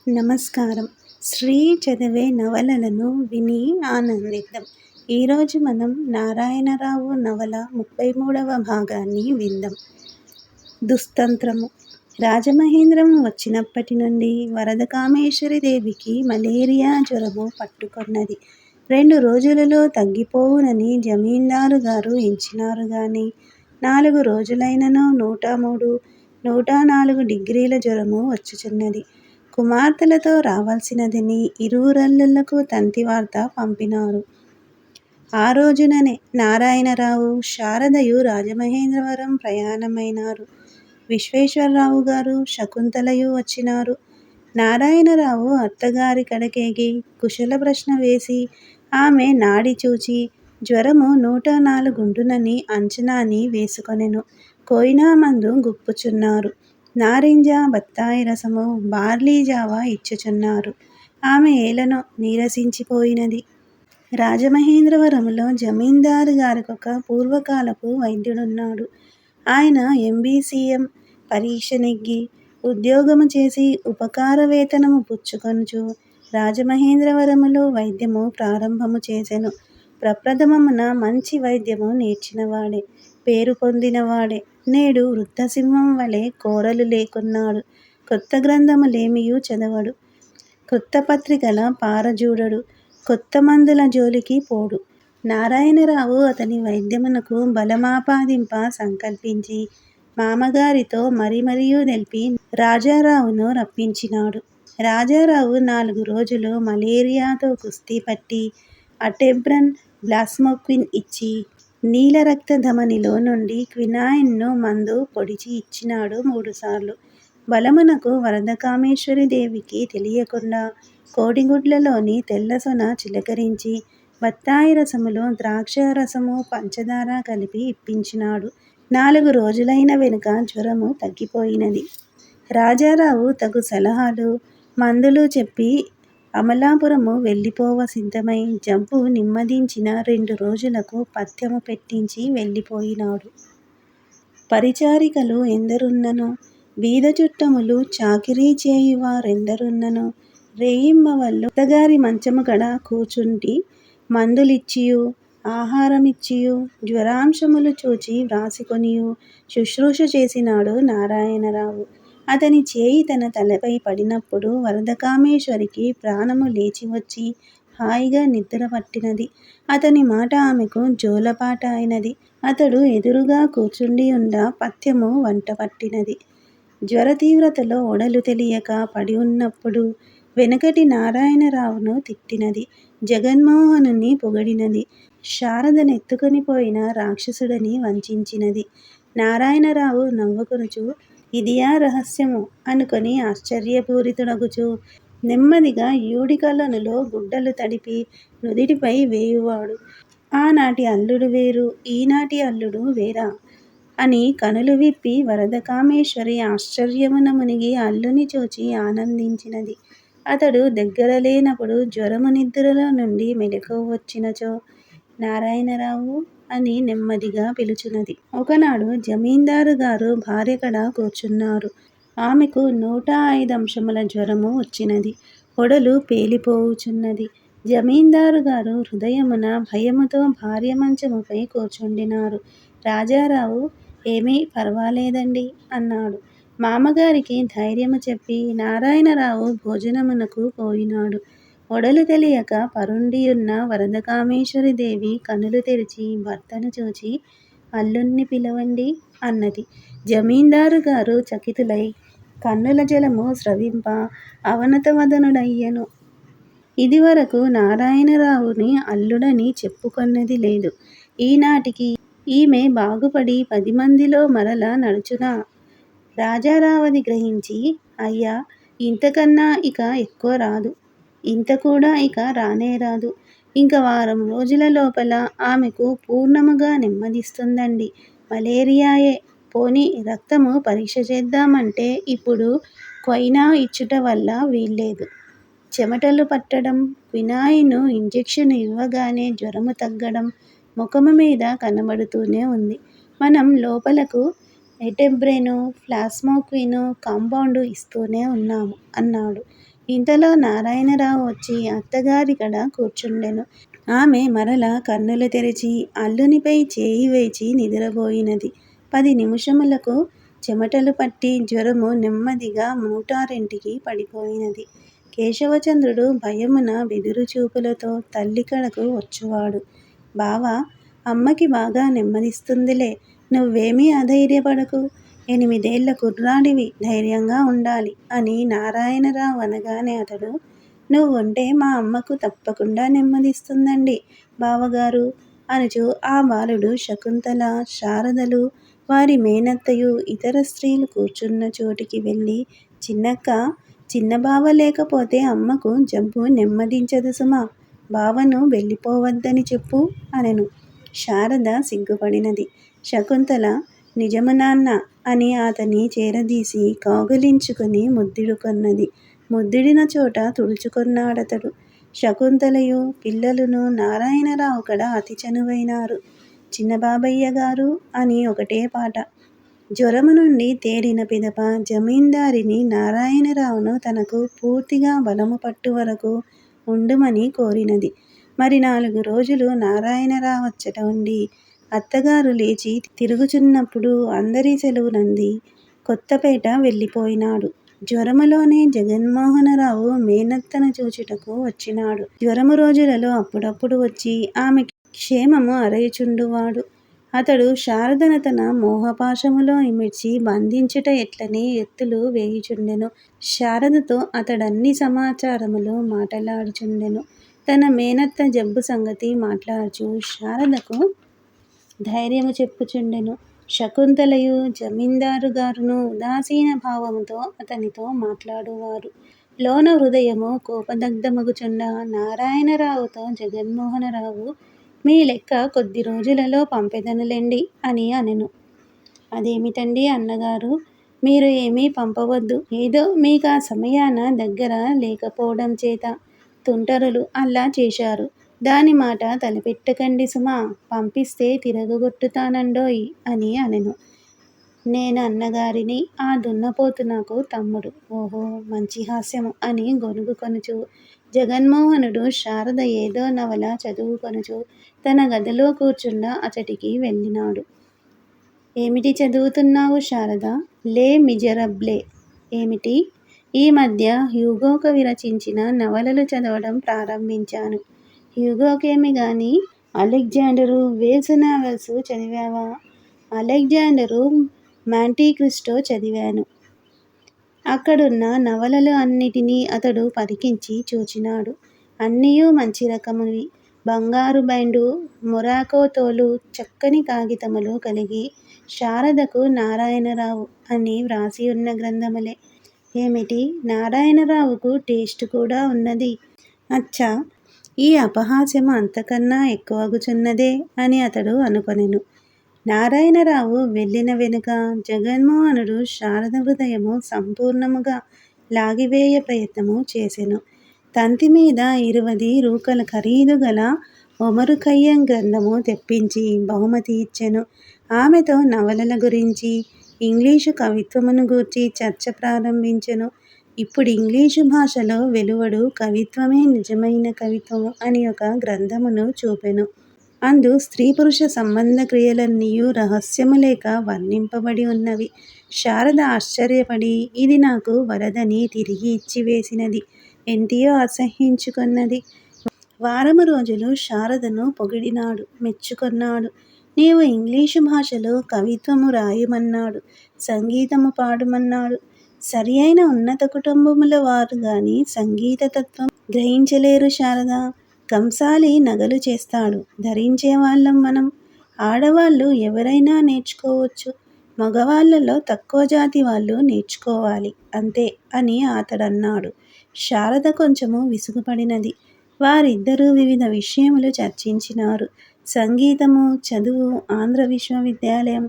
నమస్కారం. శ్రీ చదివే నవలలను విని ఆనందిద్దాం. ఈరోజు మనం నారాయణరావు నవల 33వ భాగాన్ని విందాం. దుస్తంత్రము. రాజమహేంద్రం వచ్చినప్పటి నుండి వరదకామేశ్వరి దేవికి మలేరియా జ్వరము పట్టుకొన్నది. 2 రోజులలో తగ్గిపోవునని జమీందారు గారు ఎంచినారు గాని 4 రోజులైనను 103, 104 డిగ్రీల జ్వరము వచ్చుచున్నది. కుమార్తెలతో రావలసినదని ఇరువురల్లులకు తంతివార్త పంపినారు. ఆ రోజుననే నారాయణరావు, శారదయు రాజమహేంద్రవరం ప్రయాణమైనారు. విశ్వేశ్వరరావు గారు, శకుంతలయు వచ్చినారు. నారాయణరావు అత్తగారి కడకేగి కుశల ప్రశ్న వేసి ఆమె నాడి చూచి జ్వరము 104 అంచనాని వేసుకొనెను. కోయినా మందు గుప్పుచున్నారు. నారింజ, బత్తాయి రసము, బార్లీ జావ ఇచ్చుచున్నారు. ఆమె ఏలనో నీరసించిపోయినది. రాజమహేంద్రవరములో జమీందారు గారికొక పూర్వకాలపు వైద్యుడున్నాడు. ఆయన ఎంబీసీఎం పరీక్ష నెగ్గి ఉద్యోగము చేసి ఉపకార వేతనము పుచ్చుకొనుచు రాజమహేంద్రవరములో వైద్యము ప్రారంభము చేసెను. ప్రప్రథమమున మంచి వైద్యము నేర్చినవాడే, పేరు పొందినవాడే. నేడు వృద్ధసింహం వలె కోరలు లేకున్నాడు. కొత్త గ్రంథములేమియూ చదవడు. కొత్త పత్రికల పారజూడడు. కొత్త మందుల జోలికి పోడు. నారాయణరావు అతని వైద్యమునకు బలమాపాదింప సంకల్పించి మామగారితో మరియూ తెలిపి రాజారావును రప్పించినాడు. రాజారావు 4 రోజులు మలేరియాతో కుస్తీ పట్టి అటెబ్రన్, బ్లాస్మోక్విన్ ఇచ్చి నీలరక్త ధమనిలో నుండి క్వినాయిన్ను మందు పొడిచి ఇచ్చినాడు 3 సార్లు. బలమునకు వరదకామేశ్వరి దేవికి తెలియకుండా కోడిగుడ్లలోని తెల్లసొన చిలకరించి బత్తాయి రసములో ద్రాక్ష రసము, పంచదార కలిపి ఇప్పించినాడు. 4 రోజులైన వెనుక జ్వరము తగ్గిపోయినది. రాజారావు తగు సలహాలు, మందులు చెప్పి అమలాపురము వెళ్ళిపోవ సిద్ధమై జంపు నిమ్మదించిన 2 రోజులకు పథ్యము పెట్టించి వెళ్ళిపోయినాడు. పరిచారికలు ఎందరున్ననో, బీద చుట్టములు చాకిరీ చేయువారెందరున్ననో రేయింబవళ్ళు అత్తగారి మంచము కడ కూచుండి మందులిచ్చియు ఆహారమిచ్చియు జ్వరాంశములు చూచి వ్రాసికొనియు శుశ్రూష చేసినాడు నారాయణరావు. అతని చేయి తన తలపై పడినప్పుడు వరదకామేశ్వరికి ప్రాణము లేచివచ్చి హాయిగా నిద్ర పట్టినది. అతని మాట ఆమెకు జోలపాట అయినది. అతడు ఎదురుగా కూర్చుండియుండ పథ్యము వంట పట్టినది. జ్వర తీవ్రతలో ఒడలు తెలియక పడి ఉన్నప్పుడు వెనకటి నారాయణరావును తిట్టినది. జగన్మోహనుని పొగిడినది. శారదనెత్తుకొని పోయిన రాక్షసుడని వంచించినది. నారాయణరావు నవ్వుకొనుచు ఇదియా రహస్యము అనుకొని ఆశ్చర్యపూరితుడగుచు నెమ్మదిగా యూడికలనులో గుడ్డలు తడిపి నుదిటిపై వేయువాడు. ఆనాటి అల్లుడు వేరు, ఈనాటి అల్లుడు వేరా అని కనులు విప్పి వరదకామేశ్వరి ఆశ్చర్యమున మునిగి అల్లుని చూచి ఆనందించినది. అతడు దగ్గర లేనప్పుడు జ్వరము నిద్రలో నుండి మెలకువ వచ్చినచో నారాయణరావు అని నెమ్మదిగా పిలుచున్నది. ఒకనాడు జమీందారు గారు భార్య కడ కూర్చున్నారు. ఆమెకు 105 అంశముల జ్వరము వచ్చినది. ఒడలు పేలిపోవుచున్నది. జమీందారు గారు హృదయమున భయముతో భార్య మంచముపై కూర్చుండినారు. రాజారావు ఏమీ పర్వాలేదండి అన్నాడు. మామగారికి ధైర్యము చెప్పి నారాయణరావు భోజనమునకు పోయినాడు. ఒడలు తెలియక పరుండియున్న వరదకామేశ్వరి దేవి కనులు తెరిచి భర్తను చూచి అల్లుణ్ణి పిలవండి అన్నది. జమీందారు గారు చకితులై కన్నుల జలము స్రవింప అవనతవదనుడయ్యెను. ఇదివరకు నారాయణరావుని అల్లుడని చెప్పుకొన్నది లేదు. ఈనాటికి ఈమె బాగుపడి 10 మందిలో మరల నడుచునా? రాజారావది గ్రహించి అయ్యా, ఇంతకన్నా ఇక ఎక్కువ రాదు. ఇంత కూడా ఇక రానేరాదు. ఇంక వారం రోజుల లోపల ఆమెకు పూర్ణముగా నెమ్మదిస్తుందండి. మలేరియాయే. పోనీ రక్తము పరీక్ష చేద్దామంటే ఇప్పుడు క్వైనా ఇచ్చుట వల్ల వీల్లేదు. చెమటలు పట్టడం, క్వినాయిను ఇంజెక్షన్ ఇవ్వగానే జ్వరము తగ్గడం ముఖము మీద కనబడుతూనే ఉంది. మనం లోపలకు ఎటెబ్రెను, ఫ్లాస్మోక్విను కాంపౌండు ఇస్తూనే ఉన్నాము అన్నాడు. ఇంతలో నారాయణరావు వచ్చి అత్తగారి కడ కూర్చుండెను. ఆమె మరల కన్నులు తెరిచి అల్లునిపై చేయి వేచి నిద్రపోయినది. 10 నిముషములకు చెమటలు పట్టి జ్వరము నెమ్మదిగా 102కి పడిపోయినది. కేశవచంద్రుడు భయమున బెదురు చూపులతో తల్లి కడకు వచ్చువాడు. బావా, అమ్మకి బాగా నెమ్మదిస్తుందిలే, నువ్వేమీ అధైర్యపడకు, 8 ఏళ్ల కుర్రాడివి, ధైర్యంగా ఉండాలి అని నారాయణరావు అనగానే అతడు, నువ్వుంటే మా అమ్మకు తప్పకుండా నెమ్మదిస్తుందండి బావగారు అనుచు ఆ బాలుడు శకుంతల, శారదలు, వారి మేనత్తయు, ఇతర స్త్రీలు కూర్చున్న చోటికి వెళ్ళి, చిన్నక్క, చిన్నబావ లేకపోతే అమ్మకు జబ్బు నెమ్మదించదు సుమా, బావను వెళ్ళిపోవద్దని చెప్పు అనెను. శారద సిగ్గుపడినది. శకుంతల, నిజము నాన్న అని అతని చేరదీసి కౌగిలించుకుని ముద్దిడుకొన్నది. ముద్దిడిన చోట తుడుచుకొన్నాడతడు. శకుంతలయు పిల్లలును నారాయణరావు కడ అతి చనువైనారు. చిన్నబాబయ్యగారు అని ఒకటే పాట. జ్వరము నుండి తేరిన పిదప జమీందారిని నారాయణరావును తనకు పూర్తిగా బలము పట్టు వరకు ఉండుమని కోరినది. మరి 4 రోజులు నారాయణరావచ్చట ఉండి అత్తగారు లేచి తిరుగుచున్నప్పుడు అందరి సెలవునంది కొత్తపేట వెళ్ళిపోయినాడు. జ్వరములోనే జగన్మోహనరావు మేనత్తను చూచుటకు వచ్చినాడు. జ్వరము రోజులలో అప్పుడప్పుడు వచ్చి ఆమె క్షేమము అరయుచుండువాడు. అతడు శారదను తన మోహపాశములో ఇమిడ్చి బంధించుట ఎట్లని ఎత్తులు వేయుచుండెను. శారదతో అతడన్ని సమాచారములు మాటలాడుచుండెను. తన మేనత్త జబ్బు సంగతి మాట్లాడుచు శారదకు ధైర్యము చెప్పుచుండెను. శకుంతలయు జమీందారు గారును ఉదాసీన భావముతో అతనితో మాట్లాడువారు. లోన హృదయము కోపదగ్ధమగుచుండ నారాయణరావుతో జగన్మోహనరావు, మీ లెక్క కొద్ది రోజులలో పంపెదనులెండి అని అనెను. అదేమిటండి అన్నగారు, మీరు ఏమీ పంపవద్దు, ఏదో మీకా సమయాన దగ్గర లేకపోవడం చేత తుంటరులు అల్లా చేశారు, దాని మాట తలపెట్టకండి సుమా, పంపిస్తే తిరగగొట్టుతానండోయ్ అని అనెను. నేను అన్నగారిని, ఆ దున్నపోతు నాకు తమ్ముడు. ఓహో, మంచి హాస్యము అని గొనుగుకొనుచు జగన్మోహనుడు శారద ఏదో నవల చదువుకొనుచు తన గదిలో కూర్చుండ అచటికి వెళ్ళినాడు. ఏమిటి చదువుతున్నావు శారద? లే మిజరబ్లే. ఏమిటి? ఈ మధ్య హ్యూగో కవి రచించిన నవలలు చదవడం ప్రారంభించాను. హ్యూగోకేమి గాని, అలెగ్జాండరు వేల్స్ నావెల్స్ చదివావా? అలెగ్జాండరు మాంటీక్రిస్టో చదివాను. అక్కడున్న నవలలు అన్నిటినీ అతడు పరికించి చూచినాడు. అన్నియూ మంచి రకమువి. బంగారు బైండు, మొరాకో తోలు, చక్కని కాగితములు కలిగి శారదకు నారాయణరావు అని వ్రాసియున్న గ్రంథములే. ఏమిటి, నారాయణరావుకు టేస్టు కూడా ఉన్నది. అచ్చా, ఈ అపహాస్యము అంతకన్నా ఎక్కువగుచున్నదే అని అతడు అనుకొనెను. నారాయణరావు వెళ్ళిన వెనుక జగన్మోహనుడు శారద హృదయము సంపూర్ణముగా లాగివేయ ప్రయత్నము చేసెను. తంతిమీద 20 రూకల ఖరీదు గల ఒమరు ఖయ్యాం గ్రంథము తెప్పించి బహుమతి ఇచ్చెను. ఆమెతో నవలల గురించి, ఇంగ్లీషు కవిత్వమును గూర్చి చర్చ ప్రారంభించెను. ఇప్పుడు ఇంగ్లీషు భాషలో వెలువడు కవిత్వమే నిజమైన కవిత్వము అని ఒక గ్రంథమును చూపెను. అందు స్త్రీ పురుష సంబంధ క్రియలన్నీయూ రహస్యము లేక వర్ణింపబడి ఉన్నవి. శారద ఆశ్చర్యపడి ఇది నాకు వరదని తిరిగి ఇచ్చివేసినది. ఎంతియో అసహ్యించుకొన్నది. వారము రోజులు శారదను పొగిడినాడు, మెచ్చుకొన్నాడు. నీవు ఇంగ్లీషు భాషలో కవిత్వము రాయమన్నాడు, సంగీతము పాడుమన్నాడు. సరి అయిన ఉన్నత కుటుంబముల వారు గాని సంగీత తత్వం గ్రహించలేరు శారద. కంసాలి నగలు చేస్తాడు, ధరించేవాళ్ళం మనం. ఆడవాళ్ళు ఎవరైనా నేర్చుకోవచ్చు, మగవాళ్ళలో తక్కువ జాతి వాళ్ళు నేర్చుకోవాలి అంతే అని అతడన్నాడు. శారద కొంచెము విసుగుపడినది. వారిద్దరూ వివిధ విషయములు చర్చించినారు. సంగీతము, చదువు, ఆంధ్ర విశ్వవిద్యాలయం.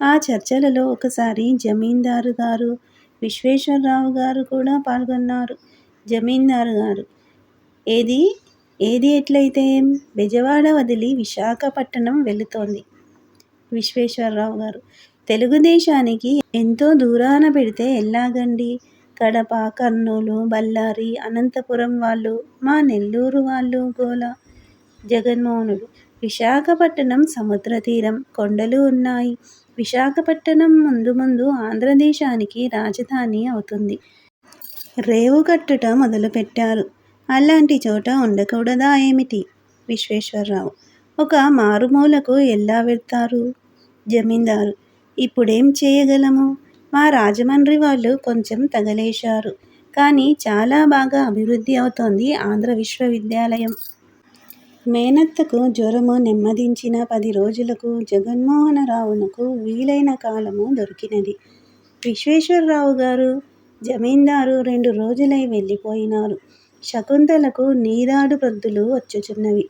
ఆ చర్చలలో ఒకసారి జమీందారు గారు, విశ్వేశ్వరరావు గారు కూడా పాల్గొన్నారు. జమీందారు గారు, ఏది ఎట్లయితే బెజవాడ వదిలి విశాఖపట్టణం వెళుతోంది. విశ్వేశ్వరరావు గారు, తెలుగుదేశానికి ఎంతో దూరాన పెడితే ఎల్లాగండి. కడప, కర్నూలు, బళ్ళారి, అనంతపురం వాళ్ళు, మా నెల్లూరు వాళ్ళు గోల. జగన్మోహనుడు: విశాఖపట్టణం సముద్ర తీరం, కొండలు ఉన్నాయి. విశాఖపట్టణం ముందు ముందు ఆంధ్రదేశానికి రాజధాని అవుతుంది. రేవు కట్టుట మొదలుపెట్టారు. అలాంటి చోట ఉండకూడదా ఏమిటి? విశ్వేశ్వరరావు: ఒక మారుమూలకు ఎలా వెళ్తారు? జమీందారు: ఇప్పుడేం చేయగలము? మా రాజమండ్రి వాళ్ళు కొంచెం తగలేశారు. కానీ చాలా బాగా అభివృద్ధి అవుతోంది ఆంధ్ర విశ్వవిద్యాలయం. మేనత్తకు జ్వరము నెమ్మదించిన 10 రోజులకు జగన్మోహనరావునకు వీలైన కాలము దొరికినది. విశ్వేశ్వరరావు గారు జమీందారు 2 రోజులై వెళ్ళిపోయినారు. శకుంతలకు నీరాడు ప్రొద్దులు వచ్చుచున్నవి.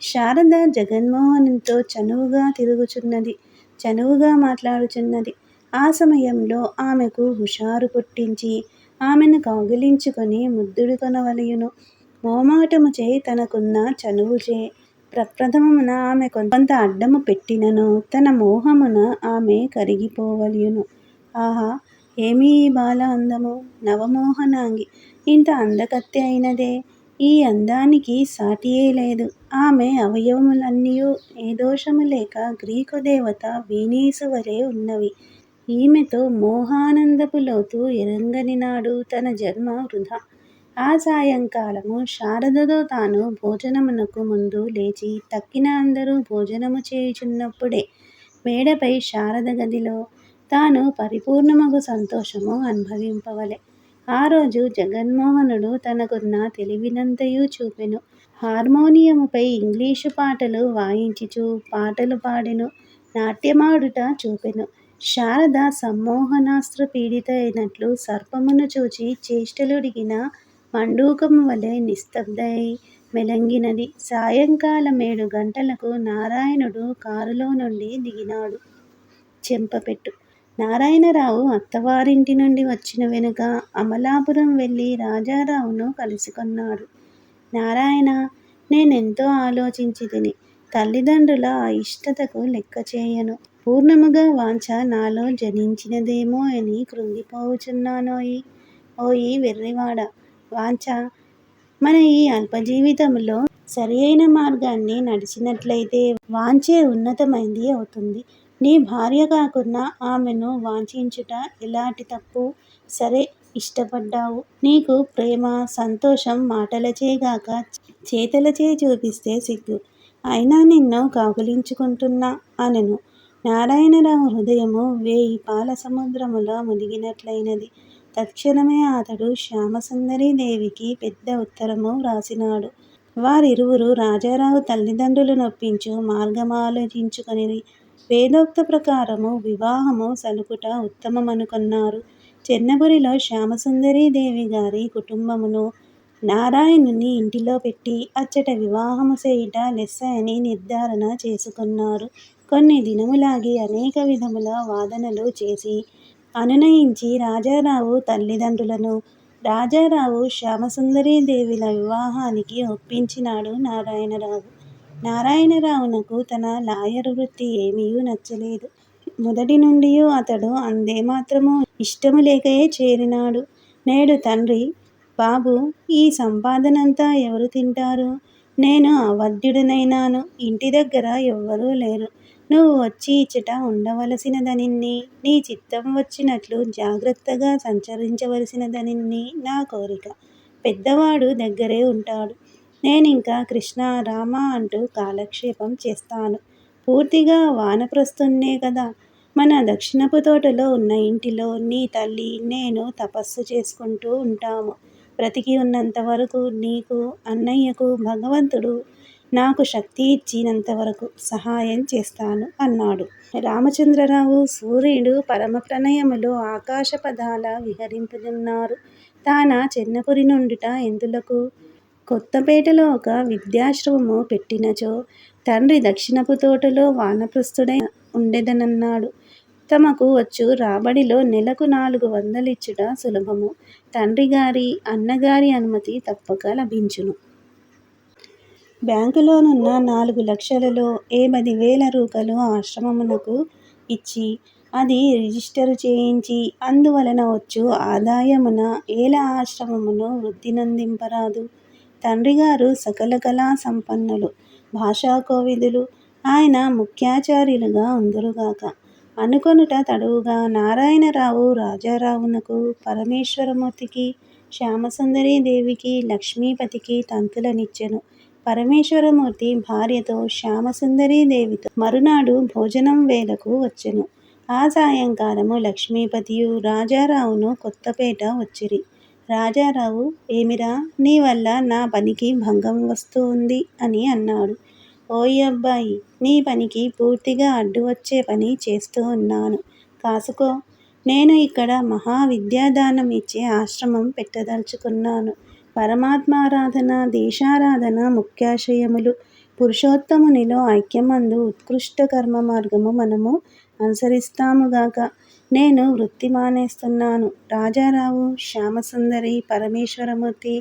శారద జగన్మోహనునితో చనువుగా తిరుగుచున్నది, చనువుగా మాట్లాడుచున్నది. ఆ సమయంలో ఆమెకు హుషారు పుట్టించి ఆమెను కౌగిలించుకొని ముద్దుడుకొనవలయును. మోమాటముచే తనకున్న చనువుచే ప్రప్రథమమున ఆమె కొంత అడ్డము పెట్టినను తన మోహమున ఆమె కరిగిపోవలయును. ఆహా, ఏమి ఈ బాల అందము! నవమోహనాంగి! ఇంత అందకత్తె అయినదే! ఈ అందానికి సాటియే లేదు. ఆమె అవయవములన్నీయూ ఏ దోషము లేక గ్రీకు దేవత వీనీసు వలె ఉన్నవి. ఈమెతో మోహానందపు లోతు ఎరంగనినాడు తన జన్మ వృథా. ఆ సాయంకాలము శారదతో తాను భోజనమునకు ముందు లేచి తక్కిన అందరూ భోజనము చేయుచున్నప్పుడే మేడపై శారద గదిలో తాను పరిపూర్ణమగు సంతోషము అనుభవింపవలె. ఆ రోజు జగన్మోహనుడు తనకున్న తెలివినంతయు చూపెను. హార్మోనియముపై ఇంగ్లీషు పాటలు వాయించుచు పాటలు పాడెను. నాట్యమాడుట చూపెను. శారద సమ్మోహనాస్త్ర పీడిత అయినట్లు సర్పమును చూచి చేష్టలుడిగిన మండూకము వలె నిస్తబ్దయై మెలంగినది. సాయంకాలం 7 గంటలకు నారాయణుడు కారులో నుండి దిగినాడు. చెంపపెట్టు: నారాయణరావు అత్తవారింటి నుండి వచ్చిన వెనుక అమలాపురం వెళ్ళి రాజారావును కలుసుకొన్నాడు. నారాయణ, నేనెంతో ఆలోచించితిని. తల్లిదండ్రుల అయిష్టతకు లెక్కచేయను. పూర్ణముగా వాంఛ నాలో జనించినదేమో అని కృంగిపోవుచున్నానోయి. ఓయి వెర్రివాడా, వాంఛ మన ఈ అల్పజీవితములో సరియైన మార్గాన్ని నడిచినట్లయితే వాంఛే ఉన్నతమైంది అవుతుంది. నీ భార్య కాకున్నా ఆమెను వాంఛించుట ఎలాటి తప్పు? సరే, ఇష్టపడ్డావు. నీకు ప్రేమ, సంతోషం మాటలచే గాక చేతలచే చూపిస్తే సిగ్గు. అయినా నిన్ను కౌగిలించుకుంటున్నా అనెను. నారాయణరావు హృదయము 1000 పాల సముద్రములో మునిగినట్లయినది. తత్క్షణమే అతడు శ్యామసుందరీదేవికి పెద్ద ఉత్తరము వ్రాసినాడు. వారిరువురు రాజారావు తల్లిదండ్రులు నొప్పించు మార్గమాలోచించుకొనిరి. వేదోక్త ప్రకారము వివాహము సలుపుట ఉత్తమమనుకొన్నారు. చెన్నపురిలో శ్యామసుందరీదేవి గారి కుటుంబమును నారాయణుని ఇంటిలో పెట్టి అచ్చట వివాహము చేయుట లెస్స అని నిర్ధారణ చేసుకొన్నారు. కొన్ని దినములాగి అనేక విధముల వాదనలు చేసి అనునయించి రాజారావు తల్లిదండ్రులను, రాజారావు శ్యామసుందరీదేవిల వివాహానికి ఒప్పించినాడు నారాయణరావు. నారాయణరావునకు తన లాయరు వృత్తి ఏమియూ నచ్చలేదు. మొదటి నుండియూ అతడు అందేమాత్రము ఇష్టము లేకయే చేరినాడు. నేడు తండ్రి: బాబూ, ఈ సంపాదనంతా ఎవరు తింటారు? నేను అవధ్యుడనైనాను. ఇంటి దగ్గర ఎవ్వరూ లేరు. నువ్వు వచ్చి ఇచ్చట ఉండవలసినదనిన్ని, నీ చిత్తం వచ్చినట్లు జాగ్రత్తగా సంచరించవలసినదనిన్ని నా కోరిక. పెద్దవాడు దగ్గరే ఉంటాడు. నేనింక కృష్ణ రామ అంటూ కాలక్షేపం చేస్తాను. పూర్తిగా వానప్రస్థుణ్ణే కదా. మన దక్షిణపు తోటలో ఉన్న ఇంటిలో నీ తల్లి, నేను తపస్సు చేసుకుంటూ ఉంటాము. బ్రతికి ఉన్నంతవరకు నీకు, అన్నయ్యకు భగవంతుడు నాకు శక్తి ఇచ్చినంతవరకు సహాయం చేస్తాను అన్నాడు. రామచంద్రరావు, సూర్యుడు పరమ ప్రణయములో ఆకాశపథాల విహరింపుచున్నారు. తాన చెన్నపురి నుండుట ఎందులకు? కొత్తపేటలో ఒక విద్యాశ్రమము పెట్టినచో తండ్రి దక్షిణపు తోటలో వానప్రస్థుడై ఉండెదనన్నాడు. తమకు వచ్చు రాబడిలో నెలకు 400 ఇచ్చుట సులభము. తండ్రిగారి, అన్నగారి అనుమతి తప్పక లభించును. బ్యాంకులోనున్న 4 లక్షలలో 80,000 రూకలు ఆశ్రమమునకు ఇచ్చి అది రిజిస్టరు చేయించి అందువలన వచ్చు ఆదాయమున ఏల ఆశ్రమమును వృద్ధి నందింపరాదు. తండ్రిగారు సకల కళా సంపన్నులు, భాషా కోవిదులు, ఆయన ముఖ్యాచార్యులుగా ఉందురుగాక. అనుకొనుట తడువుగా నారాయణరావు రాజారావునకు, పరమేశ్వరమూర్తికి, శ్యామసుందరీదేవికి, లక్ష్మీపతికి తంతులనిచ్చెను. పరమేశ్వరమూర్తి భార్యతో శ్యామసుందరీదేవితో మరునాడు భోజనం వేళకు వచ్చెను. ఆ సాయంకాలము లక్ష్మీపతియు రాజారావును కొత్తపేట వచ్చిరి. రాజారావు, ఏమిరా, నీ వల్ల నా పనికి భంగం వస్తూ ఉంది అని అన్నాడు. ఓయబ్బాయి, నీ పనికి పూర్తిగా అడ్డు వచ్చే పని చేస్తూ ఉన్నాను, కాసుకో. నేను ఇక్కడ మహావిద్యాదానం ఇచ్చే ఆశ్రమం పెట్టదలుచుకున్నాను. పరమాత్మారాధన, దేశారాధన ముఖ్యాశయములు. పురుషోత్తమునిలో ఐక్యమందు ఉత్కృష్ట కర్మ మార్గము మనము అనుసరిస్తాముగాక. నేను వృత్తి మానేస్తున్నాను. రాజారావు, శ్యామసుందరి, పరమేశ్వరమూర్తి,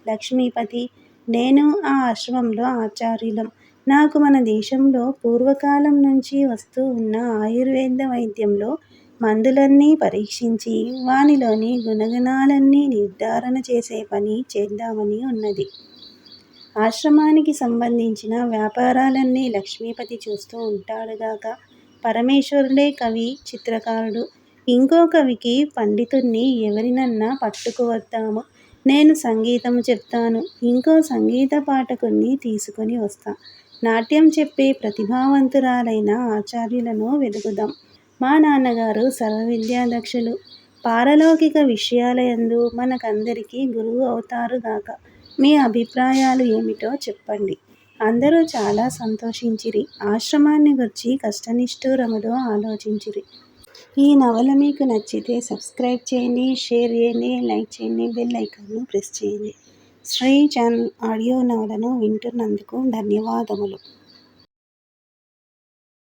లక్ష్మీపతి, నేను ఆ ఆశ్రమంలో ఆచార్యులం. నాకు మన దేశంలో పూర్వకాలం నుంచి వస్తూ ఉన్న ఆయుర్వేద వైద్యంలో మందులన్నీ పరీక్షించి వానిలోని గుణగణాలన్నీ నిర్ధారణ చేసే పని చేద్దామని ఉన్నది. ఆశ్రమానికి సంబంధించిన వ్యాపారాలన్నీ లక్ష్మీపతి చూస్తూ ఉంటాడుగాక. పరమేశ్వరుడే కవి, చిత్రకారుడు. ఇంకో కవికి, పండితుణ్ణి ఎవరినన్నా పట్టుకువద్దాము. నేను సంగీతము చెప్తాను. ఇంకో సంగీత పాఠకుణ్ణి తీసుకొని వస్తా. నాట్యం చెప్పే ప్రతిభావంతురాలైన ఆచార్యులను వెదుకుదాం. మా నాన్నగారు సర్వవిద్యాదక్షులు. పారలౌకిక విషయాలయందు మనకందరికీ గురువు అవుతారుగాక. మీ అభిప్రాయాలు ఏమిటో చెప్పండి. అందరూ చాలా సంతోషించిరి. ఆశ్రమాన్ని గూర్చి కష్టనిష్ఠూరములు ఆలోచించిరి. ఈ నవల మీకు నచ్చితే సబ్స్క్రైబ్ చేయండి, షేర్ చేయండి, లైక్ చేయండి, బెల్ ఐకాన్ను ప్రెస్ చేయండి. శ్రీ ఛానల్ ఆడియో నవలను వింటున్నందుకు ధన్యవాదములు.